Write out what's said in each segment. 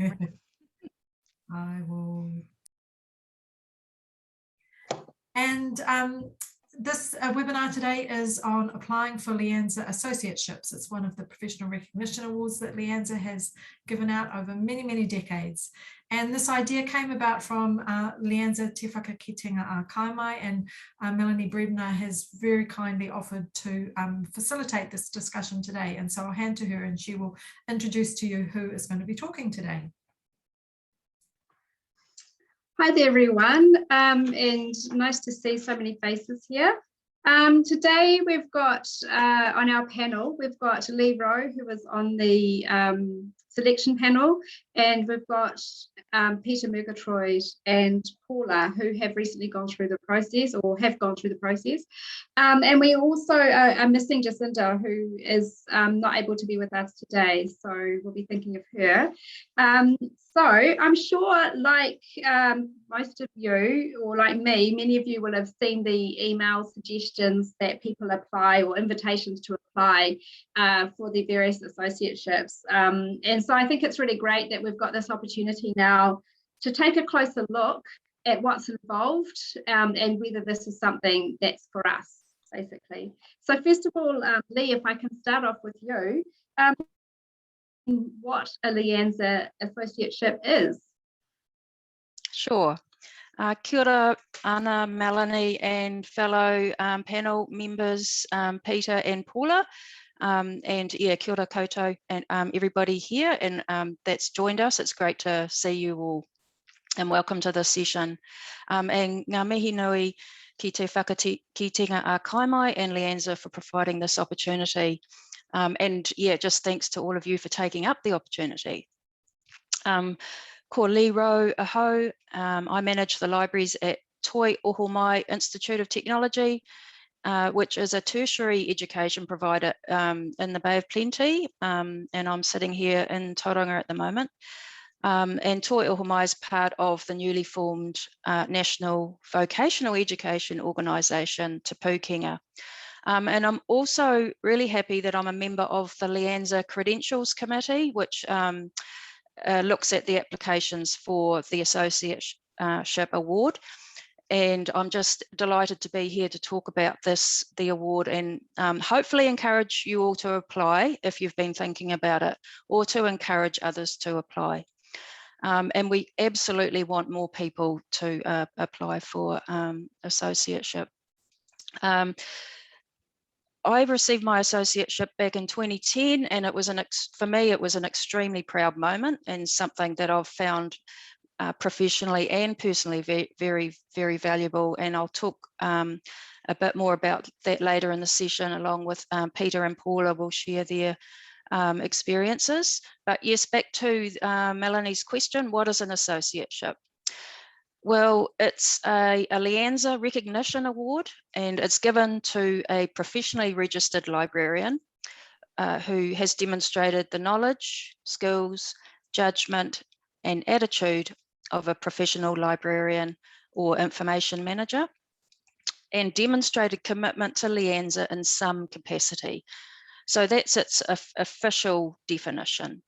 I will. And this webinar today is on applying for LIANZA Associateships. It's one of the professional recognition awards that LIANZA has given out over many, many decades. And this idea came about from LIANZA Te Whakakitenga Kaimai, and Melanie Brebner has very kindly offered to facilitate this discussion today. And so I'll hand to her and she will introduce to you who is going to be talking today. Hi there, everyone, and nice to see so many faces here. Today we've got on our panel, we've got Lee Rowe, who was on the selection panel, and we've got Peter Murgatroyd and Paula, who have recently gone through the process or have gone through the process. And we also are missing Jacinda, who is not able to be with us today, so we'll be thinking of her. So I'm sure, like most of you, or like me, many of you will have seen the email suggestions that people apply, or invitations to apply for the various associateships. And so I think it's really great that we've got this opportunity now to take a closer look at what's involved and whether this is something that's for us, basically. So first of all, Lee, if I can start off with you. What a LIANZA Associateship is. Sure. Kia ora, Anna, Melanie, and fellow panel members, Peter and Paula. And yeah, kia ora koutou and everybody here and that's joined us. It's great to see you all and welcome to this session. And ngā mihi nui ki te whakakitenga a Kaimai and LIANZA for providing this opportunity. And yeah, just thanks to all of you for taking up the opportunity. Ko Lee Rowe aho, I manage the libraries at Toi Ohomai Institute of Technology, which is a tertiary education provider in the Bay of Plenty, and I'm sitting here in Tauranga at the moment. And Toi Ohomai is part of the newly formed National Vocational Education Organisation, Te Whakakitenga. And I'm also really happy that I'm a member of the LIANZA Credentials Committee, which looks at the applications for the Associateship Award. And I'm just delighted to be here to talk about the award, and hopefully encourage you all to apply if you've been thinking about it, or to encourage others to apply. And we absolutely want more people to apply for associateship. I received my associateship back in 2010, and it was for me, it was an extremely proud moment and something that I've found professionally and personally very, very valuable. And I'll talk a bit more about that later in the session, along with Peter and Paula will share their experiences. But yes, back to Melanie's question, what is an associateship? Well, it's a LIANZA Recognition Award, and it's given to a professionally registered librarian who has demonstrated the knowledge, skills, judgment, and attitude of a professional librarian or information manager, and demonstrated commitment to LIANZA in some capacity. So that's its official definition.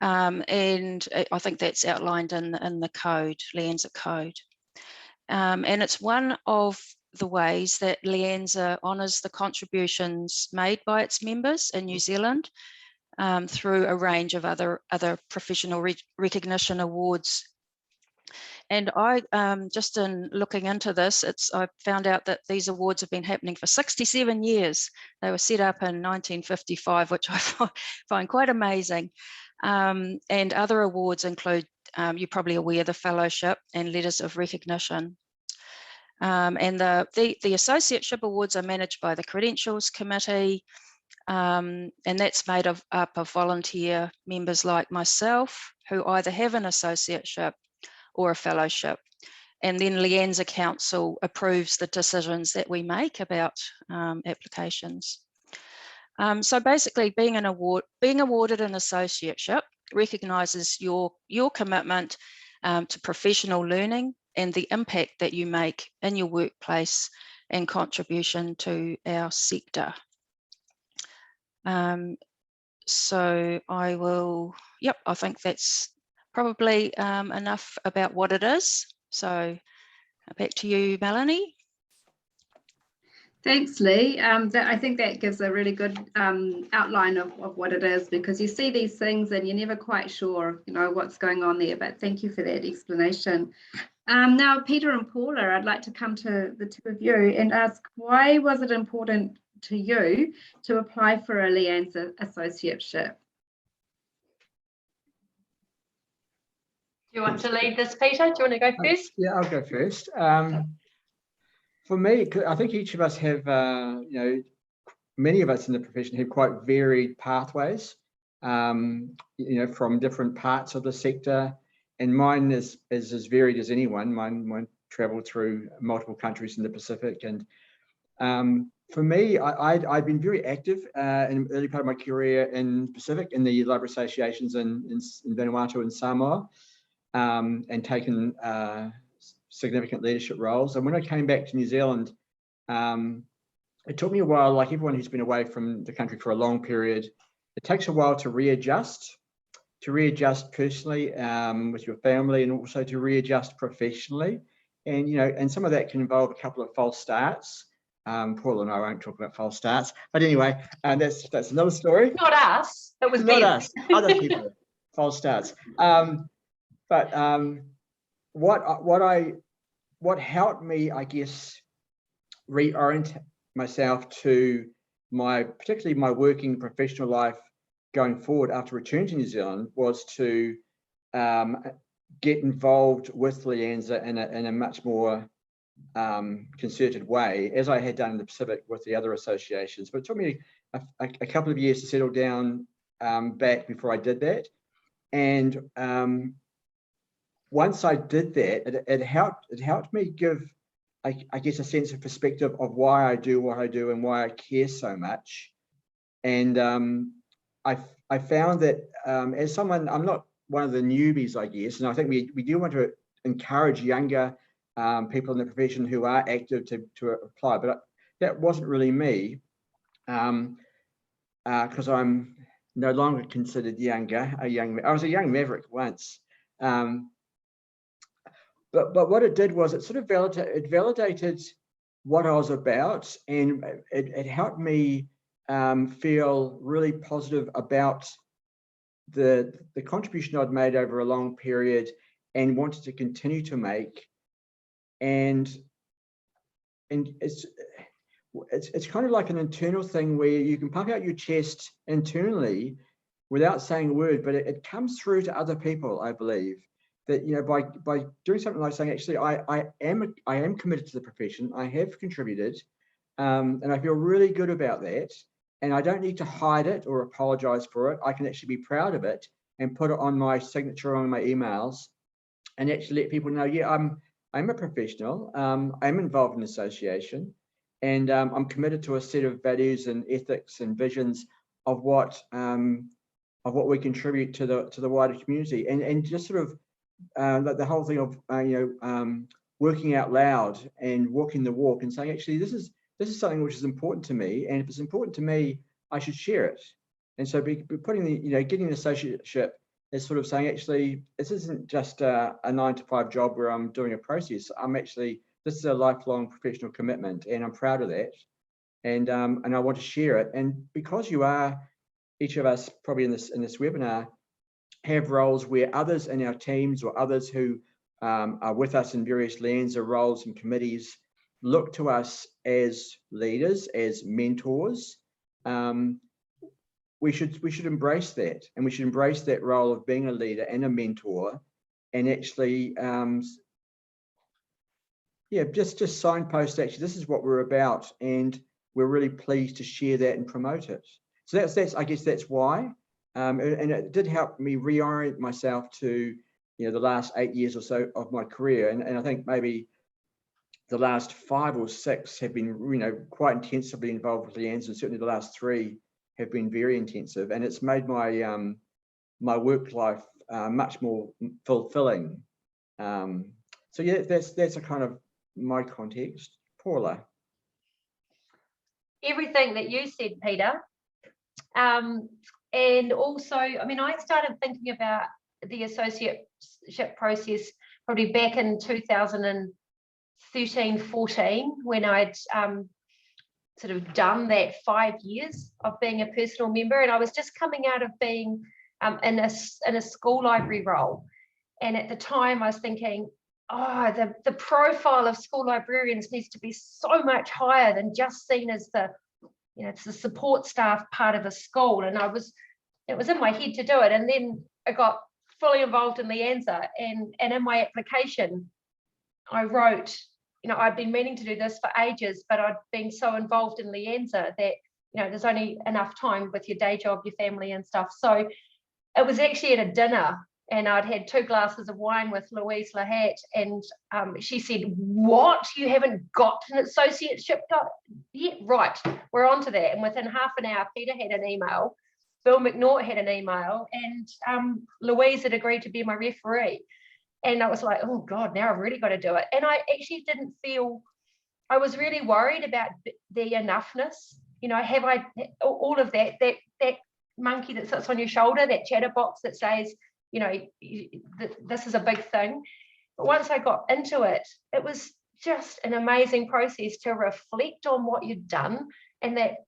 And I think that's outlined in the code, LIANZA code. And it's one of the ways that LIANZA honours the contributions made by its members in New Zealand through a range of other professional recognition awards. And I, just in looking into this, I found out that these awards have been happening for 67 years. They were set up in 1955, which I find quite amazing. And other awards include, you're probably aware, the Fellowship and Letters of Recognition. And the Associateship Awards are managed by the Credentials Committee, and that's made up of volunteer members like myself, who either have an associateship or a fellowship. And then LIANZA Council approves the decisions that we make about applications. So basically, being awarded an associateship recognises your commitment to professional learning and the impact that you make in your workplace and contribution to our sector. So I will, I think that's probably enough about what it is. So back to you, Melanie. Thanks, Lee. I think that gives a really good outline of what it is, because you see these things and you're never quite sure, what's going on there. But thank you for that explanation. Now, Peter and Paula, I'd like to come to the two of you and ask, why was it important to you to apply for a LIANZA Associateship? Do you want to lead this, Peter? Do you want to go first? Yeah, I'll go first. For me, I think each of us have, many of us in the profession have quite varied pathways, from different parts of the sector. And mine is as varied as anyone. Mine traveled through multiple countries in the Pacific. And for me, I've been very active in the early part of my career in Pacific, in the library associations in Vanuatu and Samoa, and taken significant leadership roles. And when I came back to New Zealand, it took me a while, like everyone who's been away from the country for a long period, it takes a while to readjust personally with your family, and also to readjust professionally. And, and some of that can involve a couple of false starts. Paul and I won't talk about false starts, but anyway, that's another story. Not us, it was not them. us, other people, false starts. What helped me, I guess, reorient myself to particularly my working professional life going forward after returning to New Zealand, was to get involved with LIANZA in a much more concerted way, as I had done in the Pacific with the other associations. But it took me a couple of years to settle down back before I did that. And once I did that, it helped me give, I guess, a sense of perspective of why I do what I do and why I care so much. And I found that as someone, I'm not one of the newbies, I guess, and I think we do want to encourage younger people in the profession who are active to apply, but that wasn't really me, because I'm no longer considered younger. I was a young maverick once. But what it did was it sort of validated what I was about, and it helped me feel really positive about the contribution I'd made over a long period and wanted to continue to make. And it's kind of like an internal thing where you can pump out your chest internally without saying a word, but it comes through to other people, I believe. That, by doing something like saying, actually, I am committed to the profession, I have contributed, and I feel really good about that, and I don't need to hide it or apologize for it. I can actually be proud of it and put it on my signature on my emails, and actually let people know, yeah, I'm a professional, I'm involved in association, and I'm committed to a set of values and ethics and visions of what we contribute to the wider community, and just sort of like the whole thing of working out loud and walking the walk and saying, actually, this is something which is important to me, and if it's important to me, I should share it. And so putting getting an associateship is sort of saying, actually, this isn't just a 9-to-5 job where I'm doing a process. This is a lifelong professional commitment, and I'm proud of that, and I want to share it. And because each of us probably in this webinar have roles where others in our teams or others who are with us in various LIANZA roles and committees look to us as leaders, as mentors, we should embrace that, and we should embrace that role of being a leader and a mentor, and actually just signpost, actually, this is what we're about, and we're really pleased to share that and promote it. So that's I guess that's why. And it did help me reorient myself to, the last 8 years or so of my career. And I think maybe the last 5 or 6 have been, quite intensively involved with LIANZA, and certainly the last 3 have been very intensive. And it's made my my work life much more fulfilling. So yeah, that's a kind of my context. Paula. Everything that you said, Peter. And also, I started thinking about the associateship process probably back in 2013-14, when I'd sort of done that 5 years of being a personal member, and I was just coming out of being in a school library role. And at the time I was thinking, oh, the profile of school librarians needs to be so much higher than just seen as the, you know, it's the support staff part of a school. And it was in my head to do it. And then I got fully involved in LIANZA, and in my application I wrote, you know, I'd been meaning to do this for ages, but I'd been so involved in LIANZA that, you know, there's only enough time with your day job, your family and stuff. So it was actually at a dinner, and I'd had 2 glasses of wine with Louise Lahat, and she said, what, you haven't got an associateship? Yeah, right, we're on to that. And within half an hour, Peter had an email, Bill McNaught had an email, and Louise had agreed to be my referee. And I was like, oh God, now I've really got to do it. And I actually didn't feel, I was really worried about the enoughness. You know, have I, all of that monkey that sits on your shoulder, that chatterbox that says, you know, this is a big thing. But once I got into it, it was just an amazing process to reflect on what you'd done, and that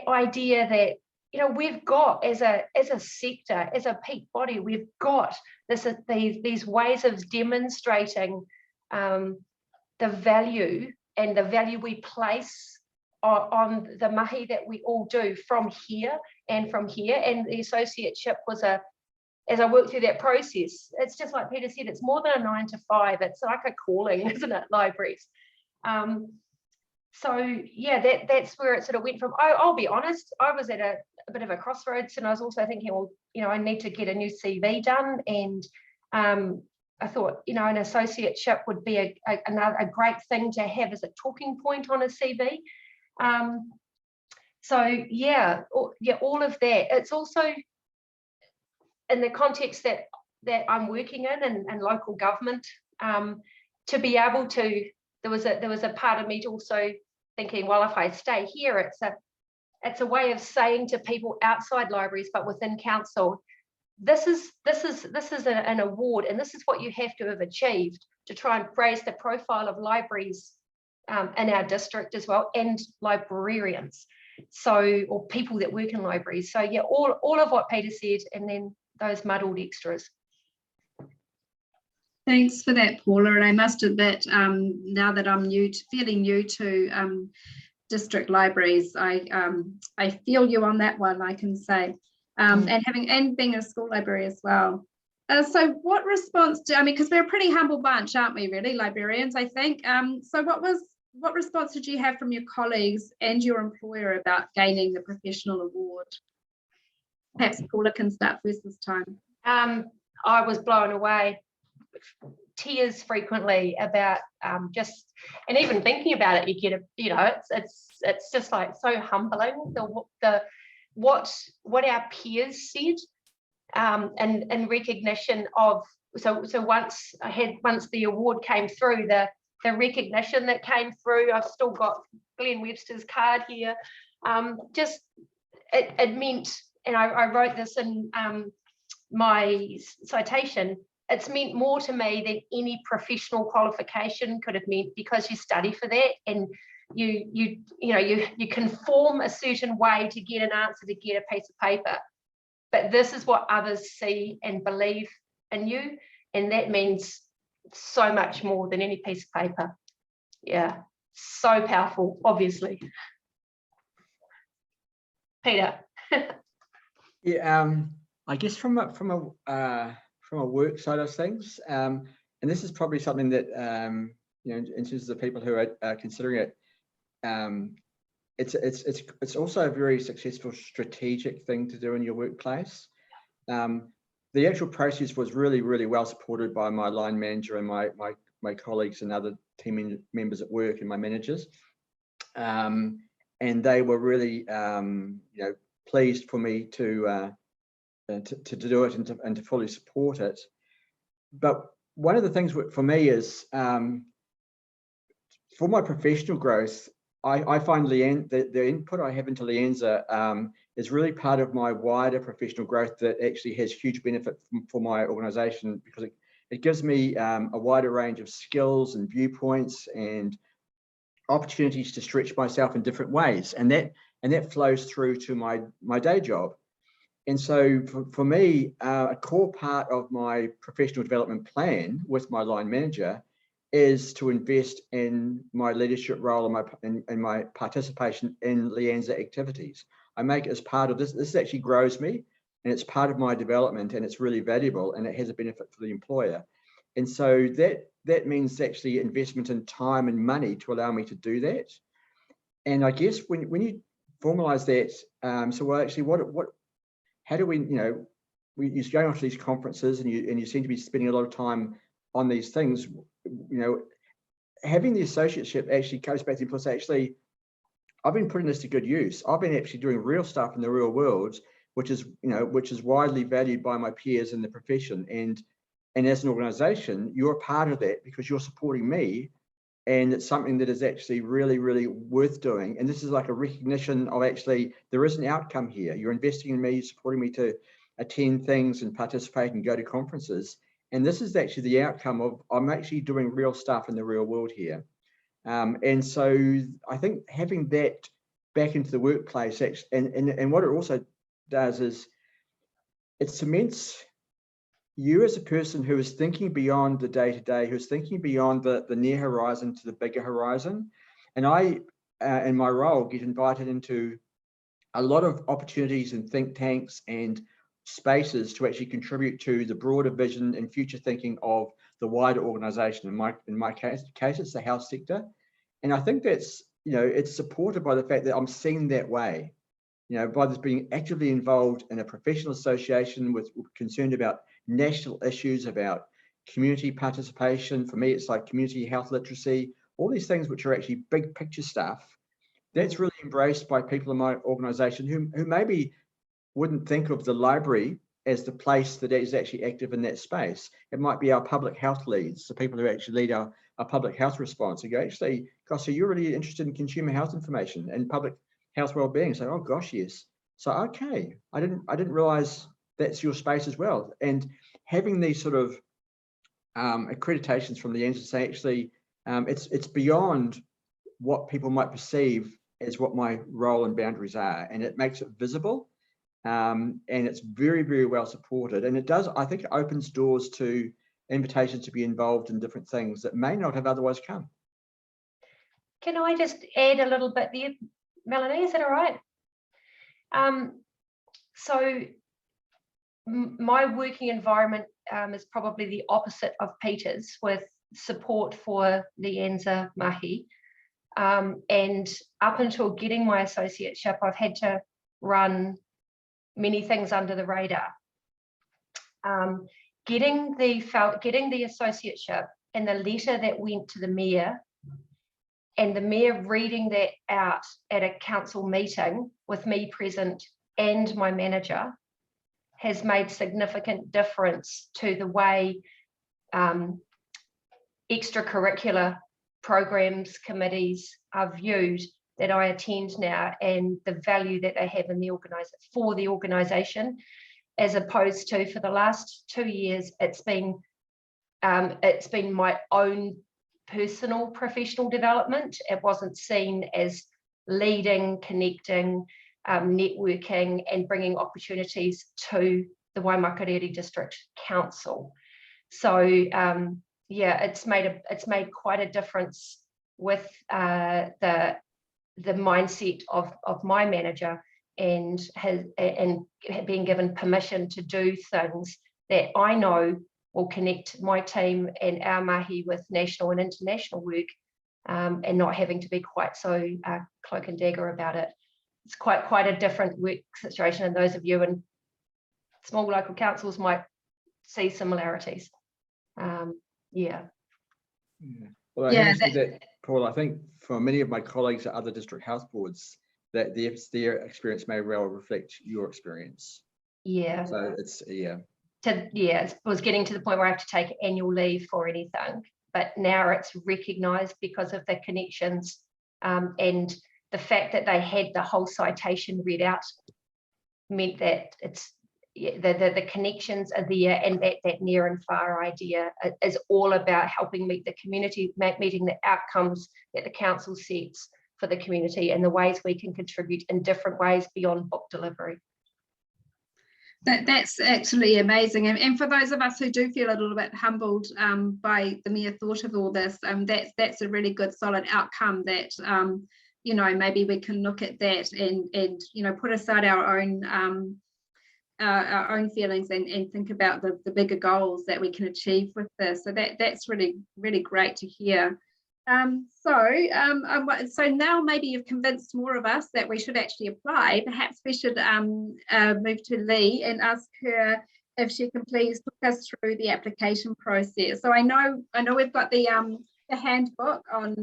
idea that, you know, we've got as a sector, as a peak body, we've got these ways of demonstrating the value and the value we place on the mahi that we all do from here and from here. And the associateship was as I worked through that process, it's just like Peter said, it's more than a 9 to 5, it's like a calling, isn't it, libraries? So yeah, that's where it sort of went from. I'll be honest, I was at a bit of a crossroads, and I was also thinking, well, you know, I need to get a new CV done, and I thought, you know, an associateship would be a great thing to have as a talking point on a CV. So yeah, all of that. It's also in the context that I'm working in and local government, to be able to. There was a part of me also thinking, well, if I stay here, it's a way of saying to people outside libraries but within council, this is an award, and this is what you have to have achieved to try and raise the profile of libraries in our district as well, and librarians, so, or people that work in libraries. So yeah, all of what Peter said, and then those muddled extras. Thanks for that, Paula. And I must admit, now that I'm fairly new to district libraries, I feel you on that one, I can say, and being a school library as well. So what response because we're a pretty humble bunch, aren't we, really, librarians, I think. So what response did you have from your colleagues and your employer about gaining the professional award? Perhaps Paula can start first this time. I was blown away. Tears frequently about just, and even thinking about it, you get it's just like so humbling, what our peers said, and in recognition of, so once the award came through, the recognition that came through, I've still got Glenn Webster's card here, just it meant, and I wrote this in my citation, it's meant more to me than any professional qualification could have meant, because you study for that, and you conform a certain way to get an answer, to get a piece of paper. But this is what others see and believe in you, and that means so much more than any piece of paper. Yeah, so powerful, obviously. Peter. Yeah, I guess from a work side of things, and this is probably something that in terms of the people who are considering it, it's also a very successful strategic thing to do in your workplace. The actual process was really, really well supported by my line manager and my colleagues and other team members at work, and my managers, and they were really pleased for me to do it and to fully support it. But one of the things for me is, for my professional growth, I find the input I have into LIANZA is really part of my wider professional growth that actually has huge benefit for my organisation, because it gives me a wider range of skills and viewpoints and opportunities to stretch myself in different ways, and that flows through to my day job. And so for me, a core part of my professional development plan with my line manager is to invest in my leadership role and my participation in LIANZA activities. I make it as part of this. This actually grows me, and it's part of my development, and it's really valuable, and it has a benefit for the employer. And so that means actually investment in time and money to allow me to do that. And I guess when you formalize that, so well, actually, how do we, you're going off to these conferences, and you seem to be spending a lot of time on these things. Having the associateship actually goes back to the employer. Actually, I've been putting this to good use. I've been actually doing real stuff in the real world, which is widely valued by my peers in the profession. And as an organisation, you're a part of that because you're supporting me, and it's something that is actually really, really worth doing. And this is like a recognition of actually there is an outcome here. You're investing in me, supporting me to attend things and participate and go to conferences. And this is actually the outcome of I'm actually doing real stuff in the real world here. And so I think having that back into the workplace, and what it also does is it cements you as a person who is thinking beyond the day-to-day, who's thinking beyond the near horizon to the bigger horizon. And I, in my role, get invited into a lot of opportunities and think tanks and spaces to actually contribute to the broader vision and future thinking of the wider organization. In my case, it's the health sector. And I think that's, it's supported by the fact that I'm seen that way, by this being actively involved in a professional association with concerned about national issues, about community participation. For me, it's like community health literacy, all these things which are actually big picture stuff. That's really embraced by people in my organization who maybe wouldn't think of the library as the place that is actually active in that space. It might be our public health leads, the people who actually lead our public health response. And go, actually, gosh, so you're really interested in consumer health information and public health well-being. So, oh gosh, yes. So, okay, I didn't realize that's your space as well. And having these sort of accreditations from the LIANZA say actually it's beyond what people might perceive as what my role and boundaries are, and it makes it visible, and it's very, very well supported. And it does, I think, it opens doors to invitations to be involved in different things that may not have otherwise come. Can I just add a little bit there, Melanie? Is that all right? So my working environment is probably the opposite of Peter's, with support for LIANZA Mahi. And up until getting my associateship, I've had to run many things under the radar. Getting the associateship and the letter that went to the mayor, and the mayor reading that out at a council meeting with me present and my manager, has made significant difference to the way extracurricular programs, committees are viewed that I attend now, and the value that they have in the organisation, as opposed to for the last 2 years, it's been my own personal professional development. It wasn't seen as leading, connecting, networking, and bringing opportunities to the Waimakariri District Council. So yeah, it's made quite a difference with the mindset of my manager, and being given permission to do things that I know will connect my team and our mahi with national and international work, and not having to be quite so cloak and dagger about it. It's quite a different work situation, and those of you in small local councils might see similarities. Yeah. Well, I have to say that, Paul, I think for many of my colleagues at other district health boards, that their experience may well reflect your experience. Yeah. So it's, yeah. It was getting to the point where I have to take annual leave for anything, but now it's recognised because of the connections, and the fact that they had the whole citation read out meant that it's the connections are there, and that near and far idea is all about helping meet the community, meeting the outcomes that the council sets for the community, and the ways we can contribute in different ways beyond book delivery. That's actually amazing, and for those of us who do feel a little bit humbled by the mere thought of all this, that's a really good solid outcome that you know, maybe we can look at that and you know, put aside our own feelings and think about the bigger goals that we can achieve with this. So that's really great to hear. So now maybe you've convinced more of us that we should actually apply. Perhaps we should move to Lee and ask her if she can please talk us through the application process. So I know we've got the handbook on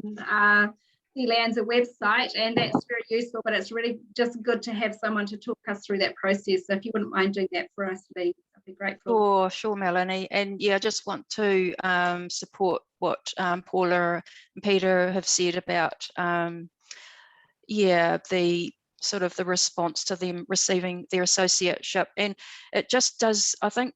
the LIANZA website, and that's very useful, but it's really just good to have someone to talk us through that process. So if you wouldn't mind doing that for us, Lee, I'd be grateful. Sure, Melanie. And yeah, I just want to support what Paula and Peter have said about the sort of the response to them receiving their associateship. And it just does, I think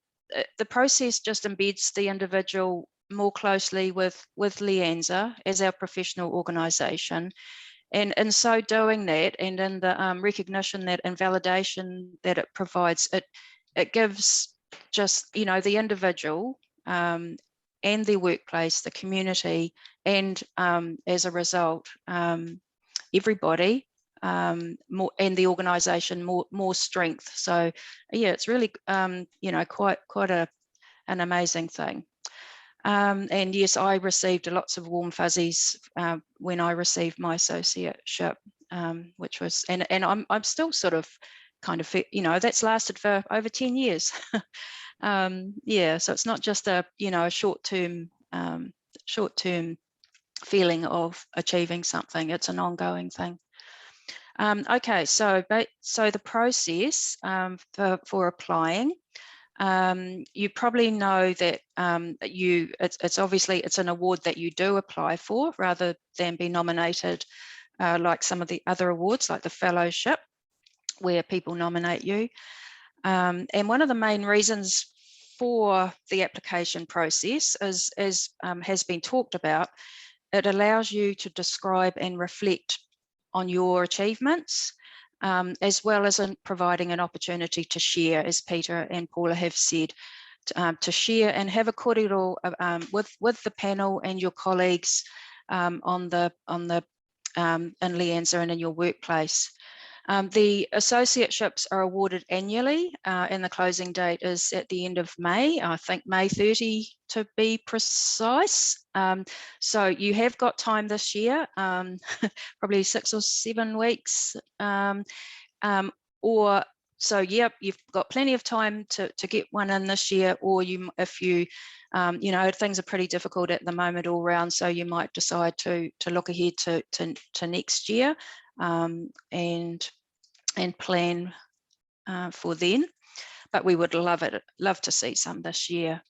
the process just embeds the individual more closely with LIANZA as our professional organisation, and in so doing that, and in the recognition that and validation that it provides, it gives just, you know, the individual and their workplace, the community, and as a result, everybody more, and the organisation more strength. So yeah, it's really you know, quite an amazing thing. And yes, I received lots of warm fuzzies when I received my associateship, which was, and I'm still sort of kind of, you know, that's lasted for over 10 years. Yeah, so it's not just a, you know, a short-term feeling of achieving something. It's an ongoing thing. Okay, so the process for applying. You probably know that it's obviously it's an award that you do apply for rather than be nominated like some of the other awards, like the fellowship, where people nominate you. And one of the main reasons for the application process is, as has been talked about, it allows you to describe and reflect on your achievements, as well as in providing an opportunity to share, as Peter and Paula have said, to share and have a kōrero with the panel and your colleagues in LIANZA and in your workplace. The associateships are awarded annually, and the closing date is at the end of May, I think May 30 to be precise. So you have got time this year, probably 6 or 7 weeks, or so. Yep, you've got plenty of time to get one in this year, or if you you know, things are pretty difficult at the moment all round, so you might decide to look ahead to next year and plan for then. But we would love to see some this year.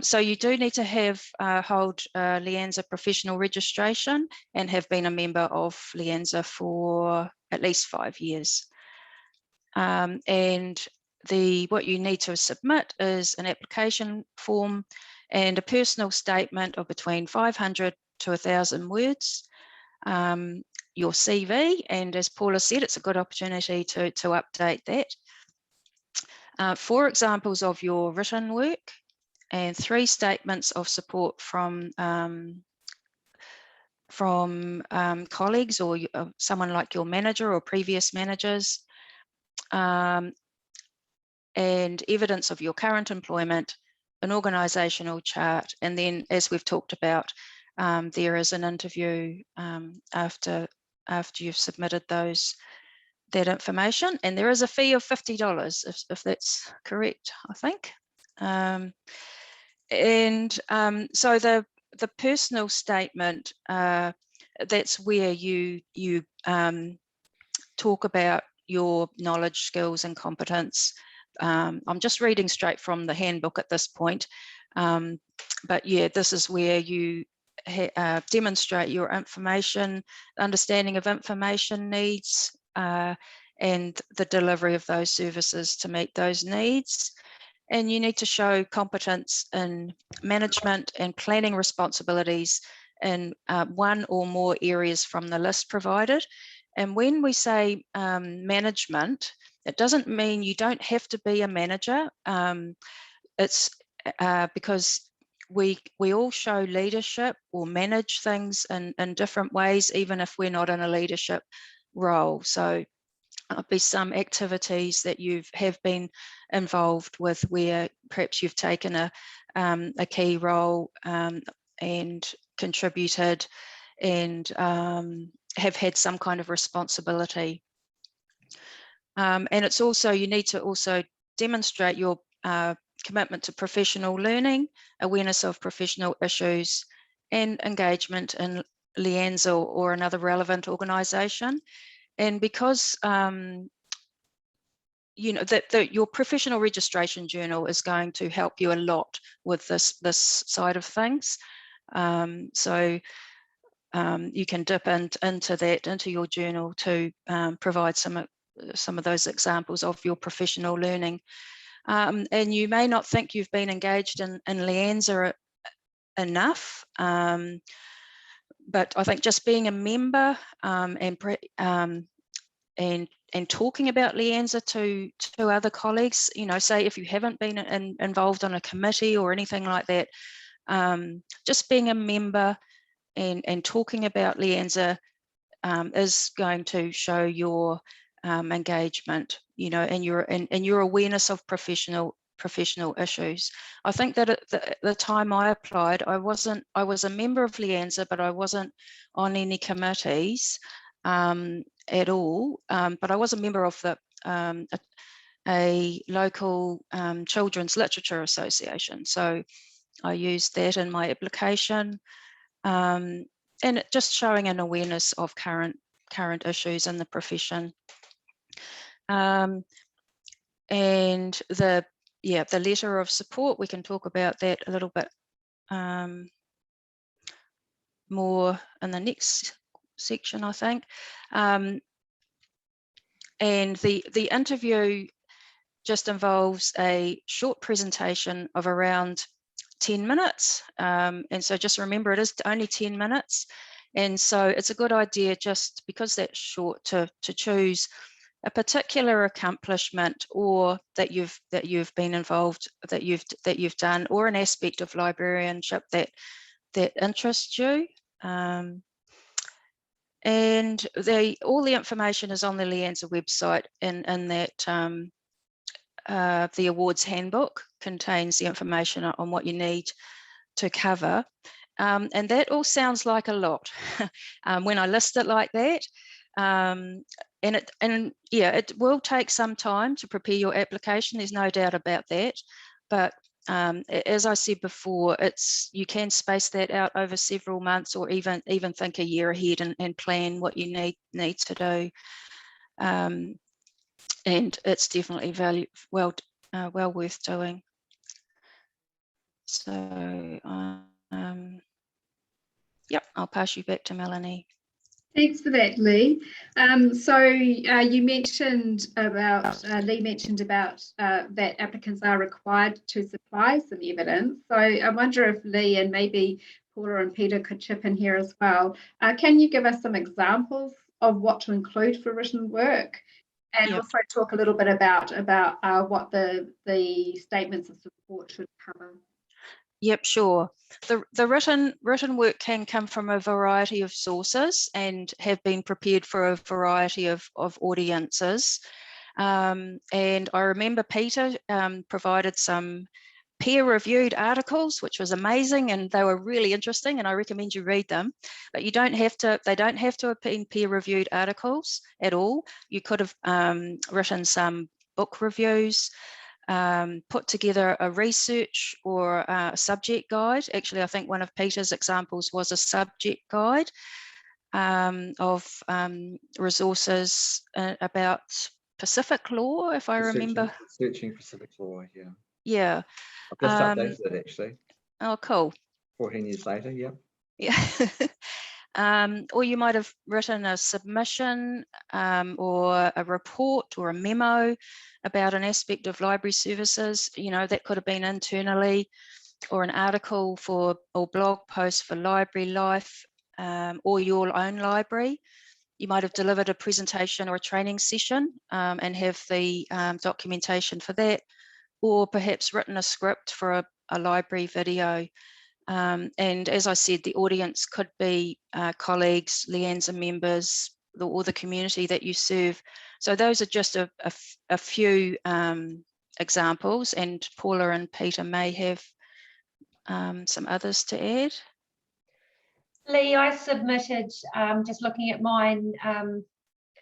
So you do need to hold LIANZA professional registration and have been a member of LIANZA for at least 5 years. And what you need to submit is an application form and a personal statement of between 500 to 1,000 words, your CV, and as Paula said, it's a good opportunity to update that. 4 examples of your written work, and 3 statements of support from colleagues or someone like your manager or previous managers, and evidence of your current employment, an organisational chart, and then, as we've talked about, there is an interview after you've submitted that information, and there is a fee of $50 if that's correct, I think. So the personal statement, that's where you talk about your knowledge, skills and competence. I'm just reading straight from the handbook at this point, but yeah, this is where you demonstrate your understanding of information needs, and the delivery of those services to meet those needs. And you need to show competence in management and planning responsibilities in one or more areas from the list provided. And when we say management, it doesn't mean you don't have to be a manager. It's because we all show leadership or manage things in different ways, even if we're not in a leadership role. So there'll be some activities that you have been involved with where perhaps you've taken a key role and contributed and have had some kind of responsibility. And it's also, you need to also demonstrate your commitment to professional learning, awareness of professional issues, and engagement in LIANZA or another relevant organisation. And because you know that your professional registration journal is going to help you a lot with this side of things. So you can dip into your journal to provide some of those examples of your professional learning. And you may not think you've been engaged in LIANZA enough, but I think just being a member and talking about LIANZA to other colleagues, you know, say if you haven't been involved on a committee or anything like that, just being a member and talking about LIANZA is going to show your engagement, you know, and your awareness of professional issues. I think that at the time I applied, I was a member of LIANZA, but I wasn't on any committees at all. But I was a member of a local children's literature association. So I used that in my application, and it just showing an awareness of current issues in the profession. And the letter of support, we can talk about that a little bit more in the next section, I think. And the interview just involves a short presentation of around 10 minutes. And so just remember, it is only 10 minutes. And so it's a good idea, just because that's short, to choose a particular accomplishment or that you've been involved, that you've done, or an aspect of librarianship that interests you. And all the information is on the LIANZA website, and that the awards handbook contains the information on what you need to cover. And that all sounds like a lot when I list it like that. And it will take some time to prepare your application. There's no doubt about that. But as I said before, you can space that out over several months, or even think a year ahead and plan what you need to do. And it's definitely well worth doing. So yep, I'll pass you back to Melanie. Thanks for that, Lee. So you mentioned about, Lee mentioned about that applicants are required to supply some evidence. So I wonder if Lee and maybe Paula and Peter could chip in here as well. Can you give us some examples of what to include for written work? And Yep. also talk a little bit about what the statements of support should cover. Yep, sure. The written work can come from a variety of sources and have been prepared for a variety of audiences. And I remember Peter provided some peer-reviewed articles, which was amazing, and they were really interesting, and I recommend you read them. But they don't have to have been peer-reviewed articles at all. You could have written some book reviews, put together a research or a subject guide. Actually, I think one of Peter's examples was a subject guide of resources about Pacific law, if I remember. Searching Pacific law, yeah. Yeah. I've just updated it, actually. Oh, cool. 14 years later, yeah. Yeah. Or you might have written a submission or a report or a memo about an aspect of library services. You know, that could have been internally, or an article for, or blog post for Library Life, or your own library. You might have delivered a presentation or a training session and have the documentation for that, or perhaps written a script for a library video. And as I said, the audience could be colleagues, LIANZA members, or the community that you serve. So those are just a few examples, and Paula and Peter may have some others to add. Lee, I submitted, just looking at mine,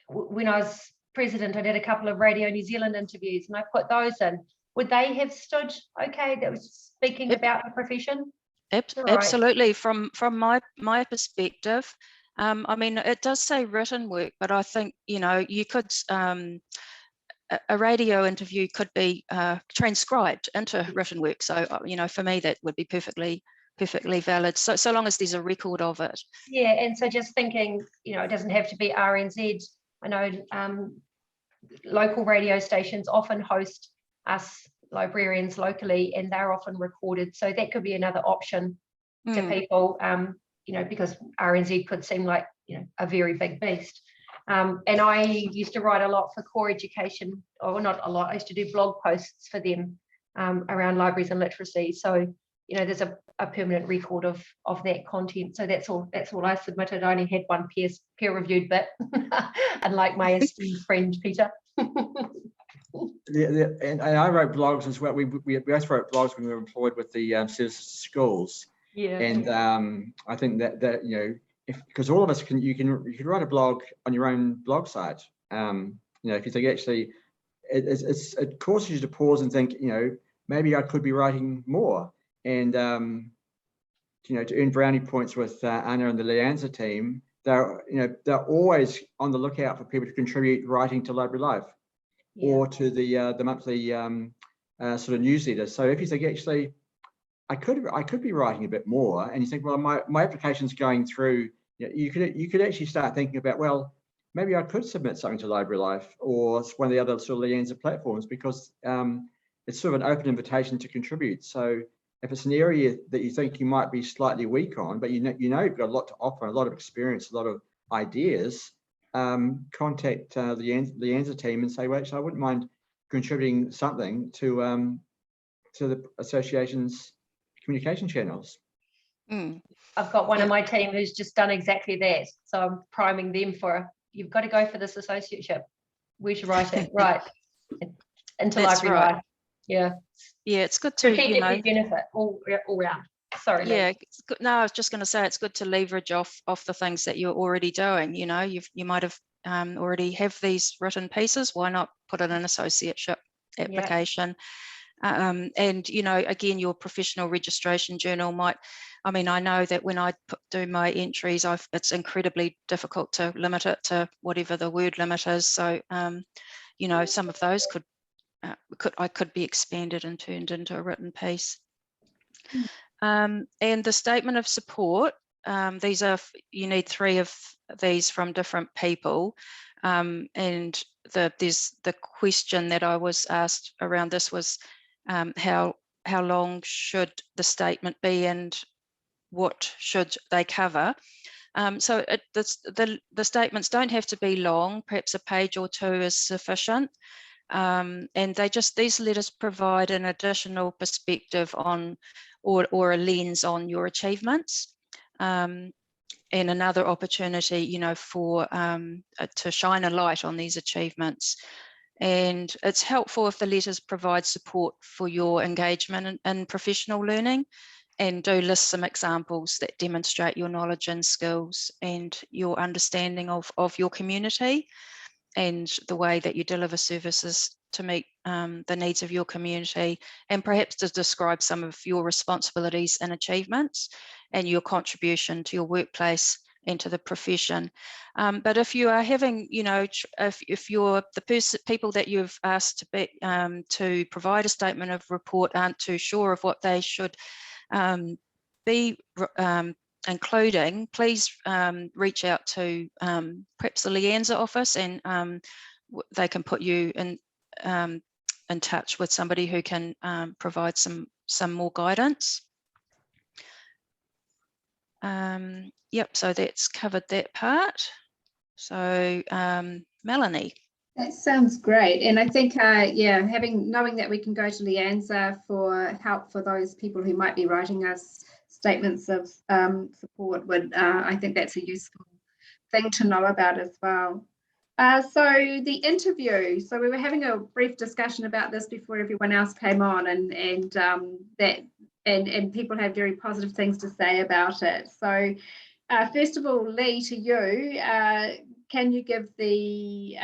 when I was president, I did a couple of Radio New Zealand interviews and I put those in. Would they have stood okay? That was speaking about the profession? Absolutely. From my perspective, I mean, it does say written work, but I think, you know, you could, a radio interview could be transcribed into written work. So, you know, for me, that would be perfectly valid, so long as there's a record of it. Yeah, and so just thinking, you know, it doesn't have to be RNZ. I know local radio stations often host us librarians locally, and they're often recorded, so that could be another option to people, you know, because RNZ could seem like, you know, a very big beast. And I used to write a lot for Core Education, or not a lot, I used to do blog posts for them around libraries and literacy. So, you know, there's a permanent record of that content. So that's all I submitted. I only had one peer-reviewed bit, unlike my esteemed friend Peter. And I wrote blogs as well. We both wrote blogs when we were employed with the services schools. Yeah. And I think that you know, because all of us you can write a blog on your own blog site. You know, if you think actually, it causes you to pause and think, you know, maybe I could be writing more. And you know, to earn brownie points with Anna and the LIANZA team, they're always on the lookout for people to contribute writing to Library Life, or to the monthly sort of newsletter. So if you think actually, I could be writing a bit more, and you think, well, my application's going through, you know, you could actually start thinking about, well, maybe I could submit something to Library Life or one of the other sort of LIANZA platforms, because it's sort of an open invitation to contribute. So if it's an area that you think you might be slightly weak on, but you know you've got a lot to offer, a lot of experience, a lot of ideas, contact the LIANZA team and say, well, actually, I wouldn't mind contributing something to the association's communication channels. I've got one of my team who's just done exactly that. So I'm priming them for, you've got to go for this associateship. We should write it, right, into Library Life. Yeah. Yeah, it's good to, you know, benefit all round. Sorry. Yeah, it's good. No, I was just going to say it's good to leverage off the things that you're already doing. You know, you might have already have these written pieces. Why not put in an associateship application? Yeah. And you know, again, your professional registration journal might. I mean, I know that when I do my entries, it's incredibly difficult to limit it to whatever the word limit is. So, you know, some of those could be expanded and turned into a written piece. And the statement of support, you need 3 of these from different people. And there's the question that I was asked around this was, how long should the statement be and what should they cover? So the statements don't have to be long, perhaps a page or 2 is sufficient. And these letters provide an additional perspective on, or a lens on your achievements, and another opportunity, you know, for to shine a light on these achievements. And it's helpful if the letters provide support for your engagement in professional learning, and do list some examples that demonstrate your knowledge and skills and your understanding of your community, and the way that you deliver services to meet the needs of your community, and perhaps to describe some of your responsibilities and achievements and your contribution to your workplace and to the profession. But if you are having, you know, if you're the people that you've asked to provide a statement of report aren't too sure of what they should be including, please reach out to perhaps the LIANZA office, and they can put you in touch with somebody who can provide some more guidance. Yep, so that's covered that part. So Melanie. That sounds great. And I think, yeah, knowing that we can go to LIANZA for help for those people who might be writing us statements of support would, I think that's a useful thing to know about as well. So the interview, so we were having a brief discussion about this before everyone else came on, and people have very positive things to say about it. So first of all, Lee, to you, can you give the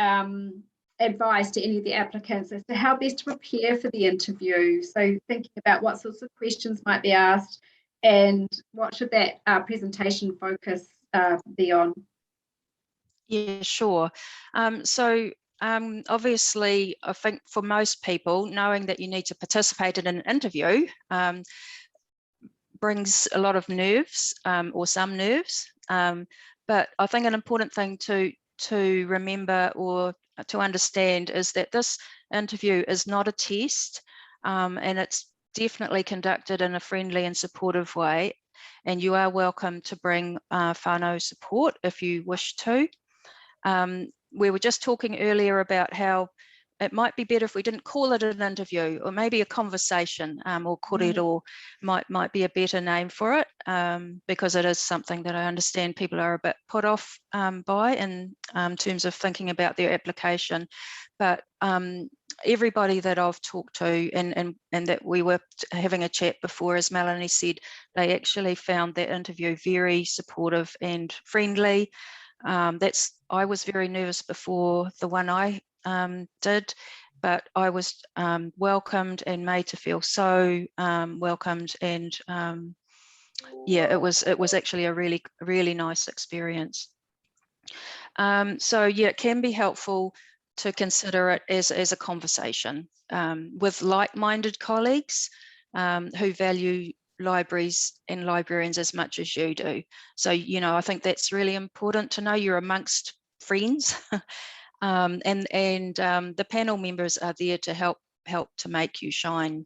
advice to any of the applicants as to how best to prepare for the interview? So thinking about what sorts of questions might be asked and what should that presentation focus be on? Yeah, sure. Obviously, I think for most people, knowing that you need to participate in an interview brings a lot of nerves, or some nerves. But I think an important thing to remember or to understand is that this interview is not a test, and it's definitely conducted in a friendly and supportive way. And you are welcome to bring whānau support if you wish to. We were just talking earlier about how it might be better if we didn't call it an interview, or maybe a conversation, or korero might be a better name for it, because it is something that I understand people are a bit put off by in terms of thinking about their application. But everybody that I've talked to and that we were having a chat before, as Melanie said, they actually found that interview very supportive and friendly. I was very nervous before the one I did, but I was welcomed and made to feel so welcomed, and yeah, it was actually a really nice experience. So yeah, it can be helpful to consider it as a conversation with like-minded colleagues who value libraries and librarians as much as you do. So, you know, I think that's really important to know you're amongst friends. And the panel members are there to help to make you shine.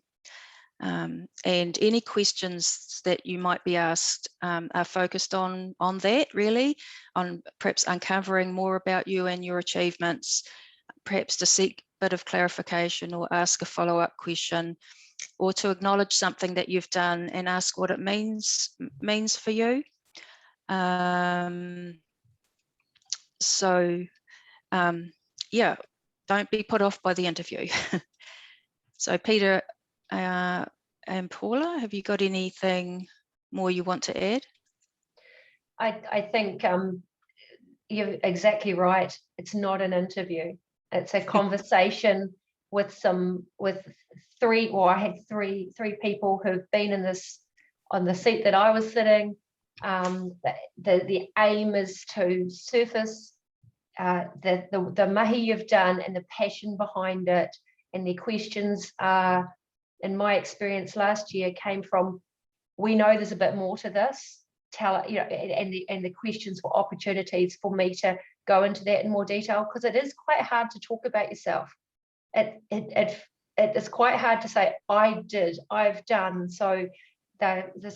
And any questions that you might be asked are focused on that, really, on perhaps uncovering more about you and your achievements, perhaps to seek a bit of clarification or ask a follow-up question, or to acknowledge something that you've done and ask what it means for you. Yeah, don't be put off by the interview. So Peter and Paula, have you got anything more you want to add? I think you're exactly right. It's not an interview. It's a conversation with three, or I had three people who've been in this on the seat that I was sitting. The aim is to surface the mahi you've done and the passion behind it, and the questions are, in my experience last year, came from, we know there's a bit more to this. Tell, you know, and the questions were opportunities for me to go into that in more detail, because it is quite hard to talk about yourself. It's quite hard to say I've done. So the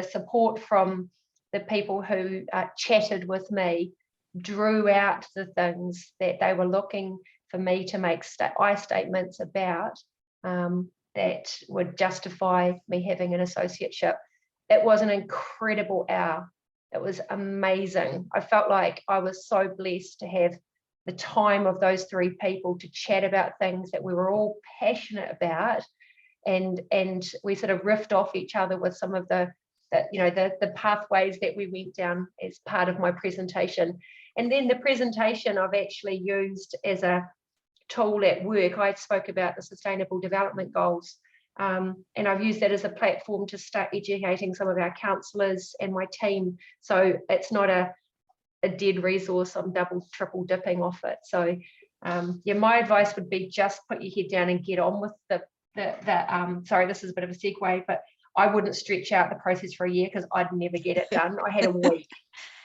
support from the people who chatted with me drew out the things that they were looking for me to make statements about that would justify me having an associateship. It was an incredible hour. It was amazing. I felt like I was so blessed to have the time of those three people to chat about things that we were all passionate about, and we sort of riffed off each other with some of the pathways that we went down as part of my presentation. And then the presentation I've actually used as a tool at work. I spoke about the Sustainable Development Goals, and I've used that as a platform to start educating some of our counsellors and my team. So it's not a dead resource. I'm triple dipping off it. So yeah, my advice would be just put your head down and get on with sorry, this is a bit of a segue, but I wouldn't stretch out the process for a year because I'd never get it done. I had a week.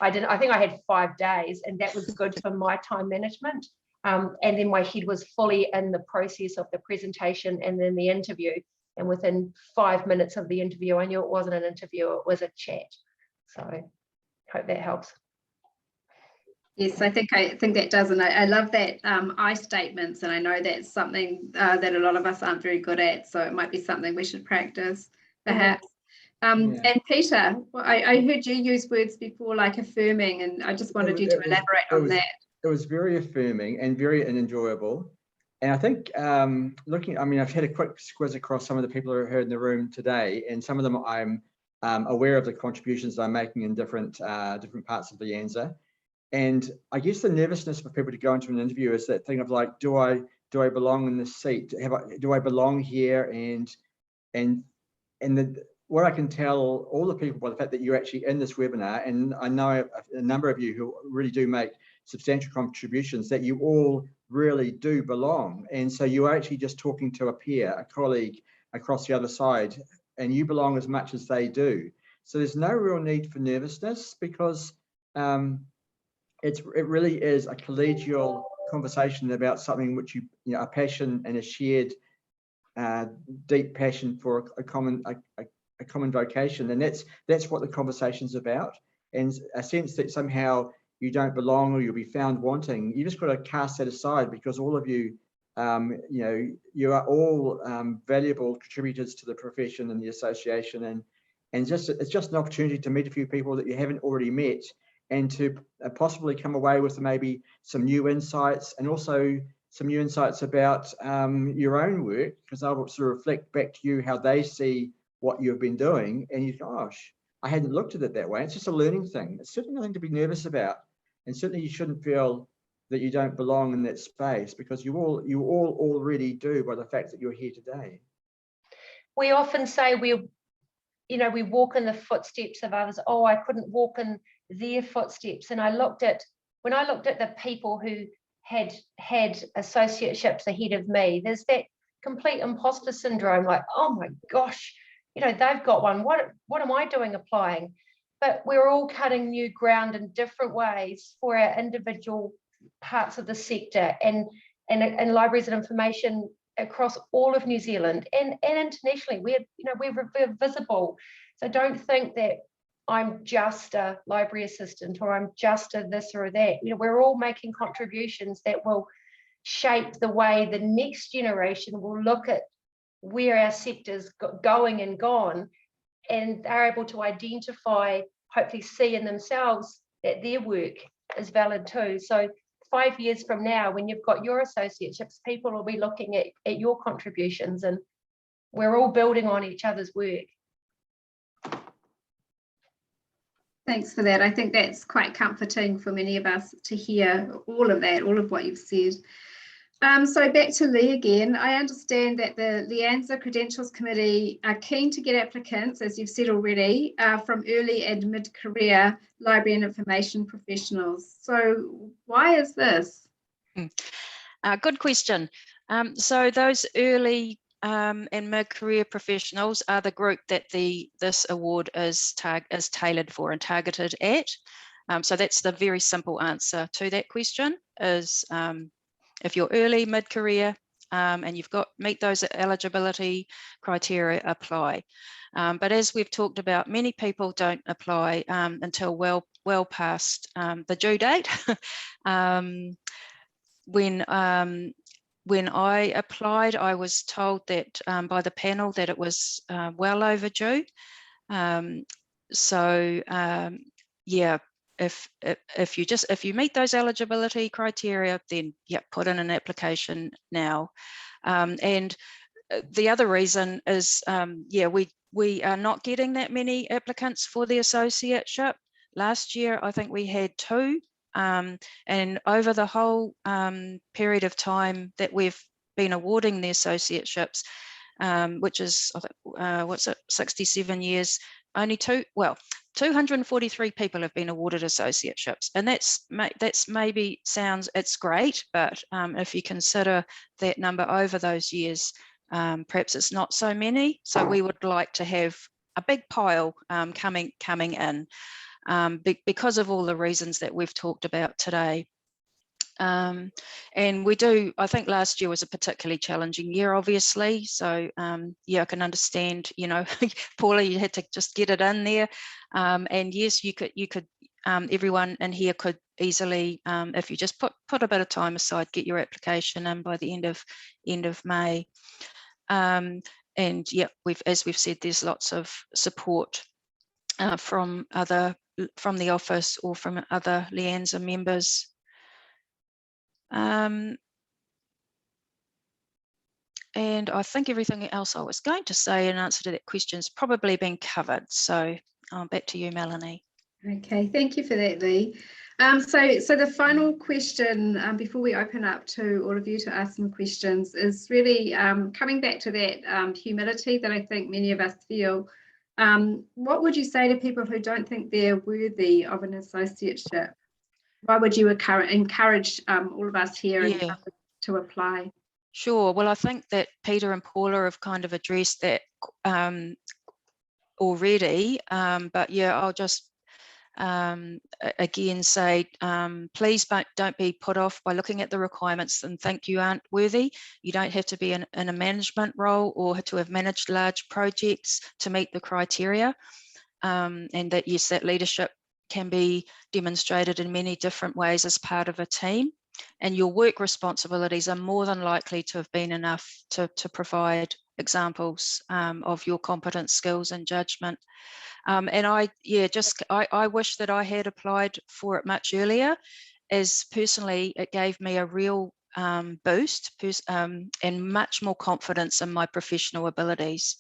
I think I had 5 days, and that was good for my time management. And then my head was fully in the process of the presentation and then the interview. And within 5 minutes of the interview, I knew it wasn't an interview, it was a chat. So hope that helps. Yes, I think that does, and I love that I statements, and I know that's something that a lot of us aren't very good at, so it might be something we should practice, perhaps. And Peter, I heard you use words before like affirming, and I just wanted you to elaborate on that. It was very affirming and very enjoyable. And I think I've had a quick squiz across some of the people who are here in the room today, and some of them I'm aware of the contributions they're making in different parts of the LIANZA. And I guess the nervousness for people to go into an interview is that thing of like, do I belong in this seat? Do I belong here? And what I can tell all the people by the fact that you're actually in this webinar, and I know a number of you who really do make substantial contributions, that you all really do belong. And so you are actually just talking to a peer, a colleague across the other side, and you belong as much as they do. So there's no real need for nervousness, because it really is a collegial conversation about something which a passion and a shared deep passion for a common vocation, and that's what the conversation's about. And a sense that somehow you don't belong or you'll be found wanting, you just got to cast that aside, because all of you, you are all valuable contributors to the profession and the association, and it's just an opportunity to meet a few people that you haven't already met, and to possibly come away with maybe some new insights, and also some new insights about your own work, because they'll sort of reflect back to you how they see what you've been doing, and you go, gosh, I hadn't looked at it that way. It's just a learning thing. It's certainly nothing to be nervous about, and certainly you shouldn't feel that you don't belong in that space, because you all already do by the fact that you're here today. We often say we walk in the footsteps of others. Oh, I couldn't walk in their footsteps. And when I looked at the people who had associateships ahead of me, there's that complete imposter syndrome, like, oh my gosh, they've got one. What am I doing applying? But we're all cutting new ground in different ways for our individual parts of the sector, and libraries and information across all of New Zealand and internationally. We're visible. So don't think that I'm just a library assistant, or I'm just a this or that. We're all making contributions that will shape the way the next generation will look at where our sector's going and gone, and are able to identify, hopefully see in themselves that their work is valid too. So 5 years from now, when you've got your associateships, people will be looking at your contributions, and we're all building on each other's work. Thanks for that. I think that's quite comforting for many of us to hear all of what you've said. So back to Lee again. I understand that the LIANZA Credentials Committee are keen to get applicants, as you've said already, from early and mid-career library and information professionals. So why is this? Good question. So those early and mid-career professionals are the group that this award is tailored for and targeted at. So that's the very simple answer to that question is, if you're early, mid-career, and you've meet those eligibility criteria, apply. But as we've talked about, many people don't apply until well past the due date. When I applied, I was told that by the panel that it was well overdue. Yeah. If you meet those eligibility criteria, then put in an application now. And the other reason is, we are not getting that many applicants for the associateship. Last year, I think we had 2, and over the whole period of time that we've been awarding the associateships, which is 67 years, only 243 people have been awarded associateships, and that's maybe it's great, but if you consider that number over those years, perhaps it's not so many. So we would like to have big pile coming in because of all the reasons that we've talked about today. And I think last year was a particularly challenging year, obviously. So yeah, I can understand, you know, Paula, you had to just get it in there. And yes, you could everyone in here could easily, if you just put a bit of time aside, get your application in by the end of May. And yeah, as we've said, there's lots of support from the office or from other LIANZA members. And I think everything else I was going to say in answer to that question has probably been covered. So back to you, Melanie. Okay, thank you for that, Lee. So the final question before we open up to all of you to ask some questions is really coming back to that humility that I think many of us feel. What would you say to people who don't think they're worthy of an associateship? Why would you encourage all of us here to apply? Sure. Well, I think that Peter and Paula have kind of addressed that already. But yeah, I'll just again say, please don't be put off by looking at the requirements and think you aren't worthy. You don't have to be in a management role or to have managed large projects to meet the criteria. And that, yes, that leadership can be demonstrated in many different ways as part of a team. And your work responsibilities are more than likely to have been enough to provide examples of your competence, skills and judgment. And I wish that I had applied for it much earlier, as personally it gave me a real boost and much more confidence in my professional abilities.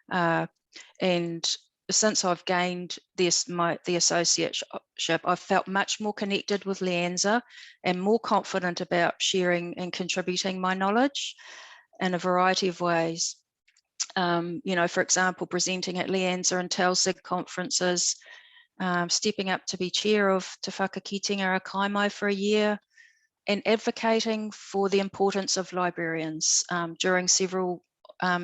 And since I've gained the associateship, I've felt much more connected with LIANZA and more confident about sharing and contributing my knowledge in a variety of ways. You know, for example, presenting at LIANZA and TELSIG conferences, stepping up to be chair of Te Whakakitenga Kaimai for a year, and advocating for the importance of librarians during several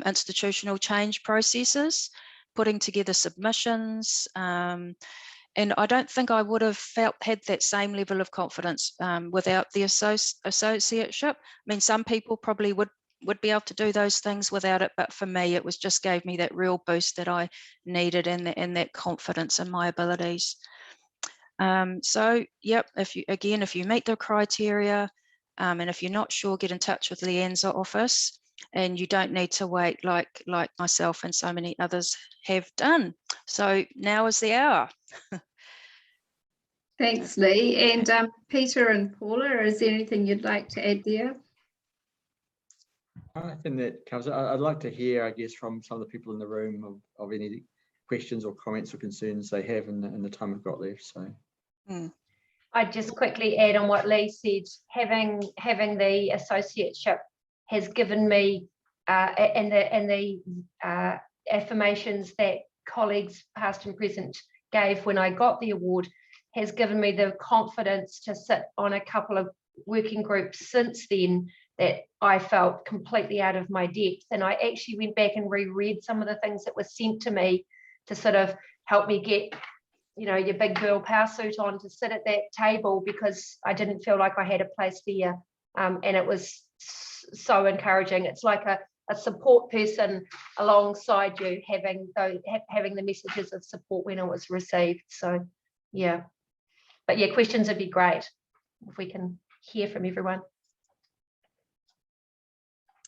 institutional change processes, putting together submissions. And I don't think I would have had that same level of confidence without the associateship. I mean, some people probably would be able to do those things without it, but for me, it just gave me that real boost that I needed and that confidence in my abilities. So, yep, if you meet the criteria, and if you're not sure, get in touch with the LIANZA office, and you don't need to wait like myself and so many others have done. So now is the hour. Thanks, Lee. And Peter and Paula, is there anything you'd like to add there? I think that covers it. I'd like to hear, I guess, from some of the people in the room of any questions or comments or concerns they have in the time we've got left. So. I'd just quickly add on what Lee said. Having the associateship has given me and the affirmations that colleagues past and present gave when I got the award has given me the confidence to sit on a couple of working groups since then that I felt completely out of my depth. And I actually went back and reread some of the things that were sent to me to sort of help me get, you know, your big girl power suit on to sit at that table, because I didn't feel like I had a place there. And it was so encouraging. It's like a support person alongside you, having the messages of support when it was received. So yeah, but yeah, questions would be great if we can hear from everyone.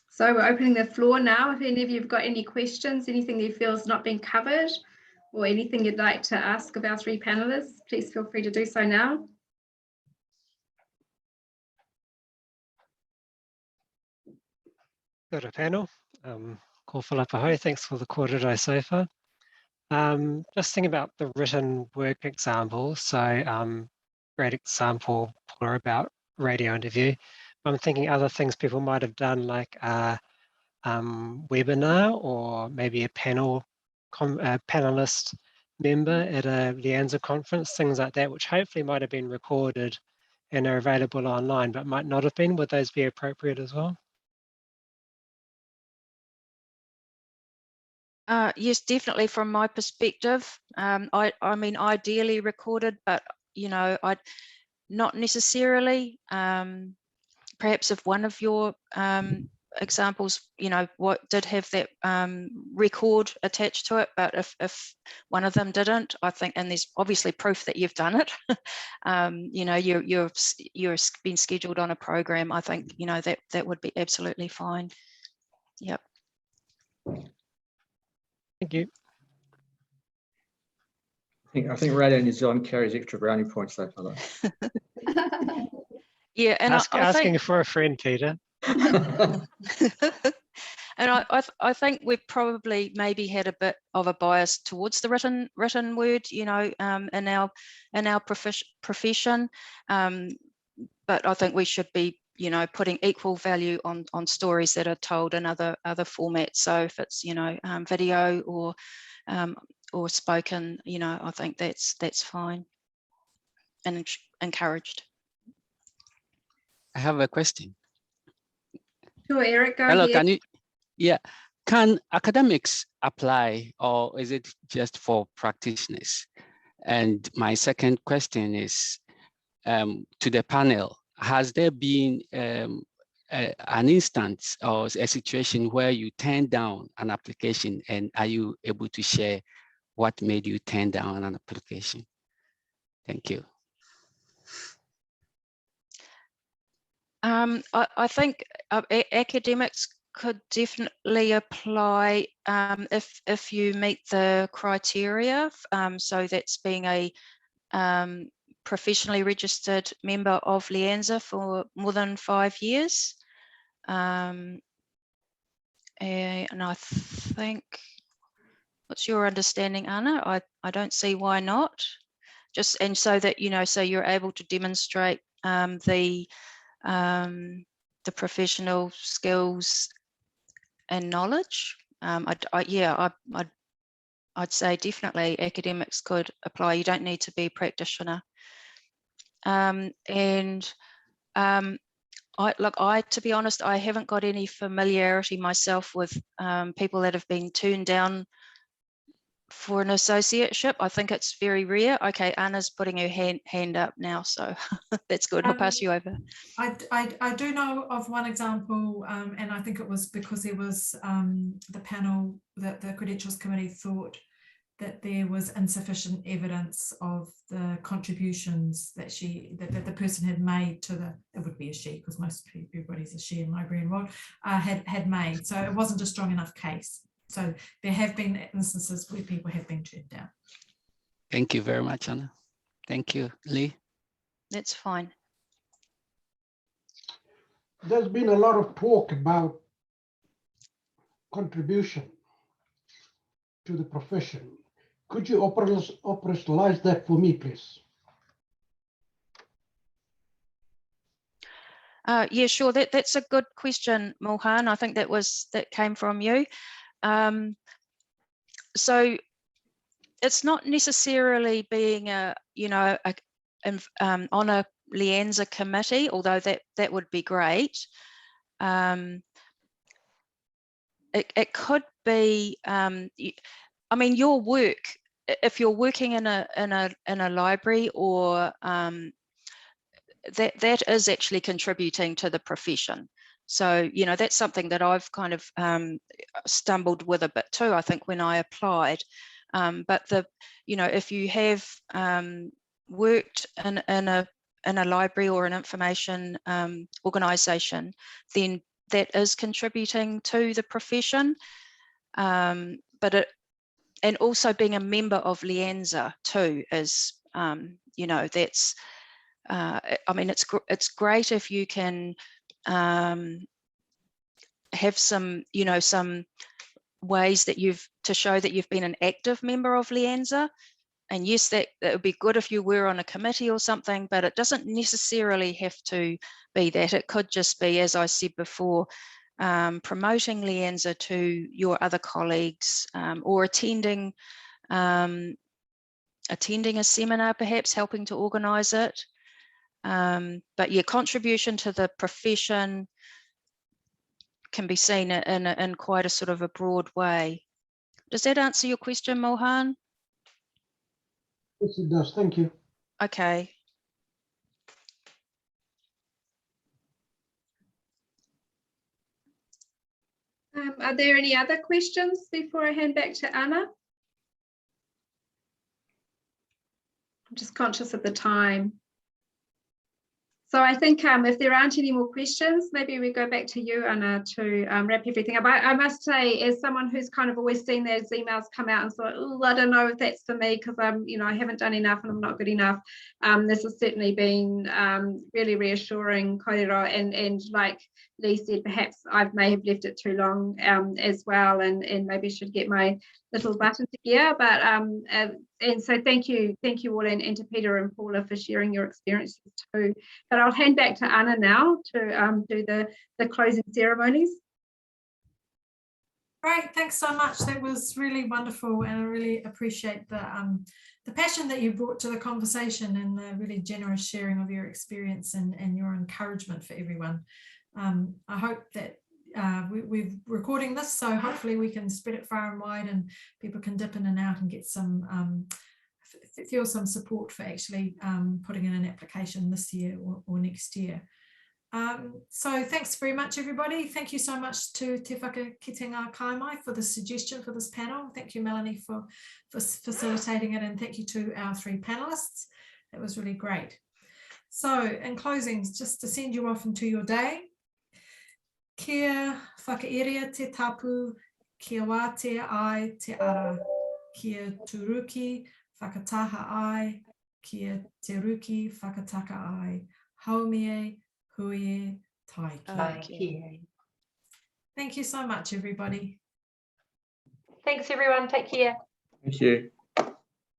So we're opening the floor now. If any of you have got any questions, anything you feel has not been covered, or anything you'd like to ask of our three panelists, please feel free to do so now. Good panel. Ko whalapahoe, thanks for the kōrero so far. Just thinking about the written work example. So great example, Paula, about radio interview. I'm thinking other things people might have done, like a webinar, or maybe a panelist member at a LIANZA conference, things like that, which hopefully might have been recorded and are available online, but might not have been. Would those be appropriate as well? Yes, definitely from my perspective. I mean, ideally recorded, but not necessarily. Perhaps if one of your examples, what did have that record attached to it, but if one of them didn't, I think, and there's obviously proof that you've done it, you're been scheduled on a program, I think, that would be absolutely fine. Yep. Thank you. I think Radio New Zealand carries extra brownie points though for that. Yeah, and asking for a friend, Peter. And I think we've probably maybe had a bit of a bias towards the written word, in our profession, but I think we should be, putting equal value on stories that are told in other formats. So if it's video or spoken, I think that's fine and encouraged. I have a question. Sure, Eric, go Hello, ahead. can academics apply, or is it just for practitioners? And my second question is to the panel, has there been an instance or a situation where you turned down an application, and are you able to share what made you turn down an application? Thank you. I think academics could definitely apply if you meet the criteria. So that's being a professionally registered member of LIANZA for more than 5 years. And I think, what's your understanding, Anna? I don't see why not. Just, and so that, so you're able to demonstrate the professional skills and knowledge. I'd say definitely academics could apply. You don't need to be a practitioner. To be honest, I haven't got any familiarity myself with people that have been turned down for an associateship. I think it's very rare. Okay, Anna's putting her hand up now, so that's good. I'll pass you over. I do know of one example, and I think it was because there was the panel that the Credentials Committee thought that there was insufficient evidence of the contributions that the person had made to the, it would be a she because everybody's a she in library and world, had made. So it wasn't a strong enough case. So there have been instances where people have been turned down. Thank you very much, Anna. Thank you, Lee. That's fine. There's been a lot of talk about contribution to the profession. Could you operationalize that for me, please? Yeah, sure. That's a good question, Mohan. I think that came from you. So it's not necessarily being on a LIANZA committee, although that would be great. It could be. I mean, your work. If you're working in a library, or that is actually contributing to the profession. So, that's something that I've kind of stumbled with a bit too, I think, when I applied. But if you have worked in a library or an information organisation, then that is contributing to the profession. And also being a member of LIANZA too is, that's. I mean, it's great if you can have some, some ways that to show that you've been an active member of LIANZA. And yes, that would be good if you were on a committee or something, but it doesn't necessarily have to be that. It could just be, as I said before, promoting LIANZA to your other colleagues, or attending a seminar, perhaps helping to organise it. But yeah, contribution to the profession can be seen in quite a sort of a broad way. Does that answer your question, Mohan? Yes, it does. Thank you. Okay. Are there any other questions before I hand back to Anna? I'm just conscious of the time. So I think if there aren't any more questions, maybe we go back to you, Anna, to wrap everything up. I must say, as someone who's kind of always seen those emails come out and thought, oh, I don't know if that's for me because I haven't done enough and I'm not good enough. This has certainly been really reassuring, kōrero, and like Lee said, perhaps I may have left it too long as well, and maybe should get my little button to gear. But and so thank you all, and to Peter and Paula for sharing your experiences too. But I'll hand back to Anna now to do the closing ceremonies. Great, thanks so much. That was really wonderful, and I really appreciate the passion that you brought to the conversation and the really generous sharing of your experience and your encouragement for everyone. I hope that we're recording this, so hopefully we can spread it far and wide and people can dip in and out and get some feel some support for actually putting in an application this year or next year. So thanks very much, everybody. Thank you so much to Te Whakakitenga Kaimai for the suggestion for this panel. Thank you, Melanie, for facilitating it, and thank you to our 3 panelists. That was really great. So in closing, just to send you off into your day, kia whakairia te tapu, kia wā te ai te ara, kia turuki whakataha ai, kia te ruki whakataka ai, haumie, huie, taiki. Thank you so much, everybody. Thanks, everyone. Take care. Thank you.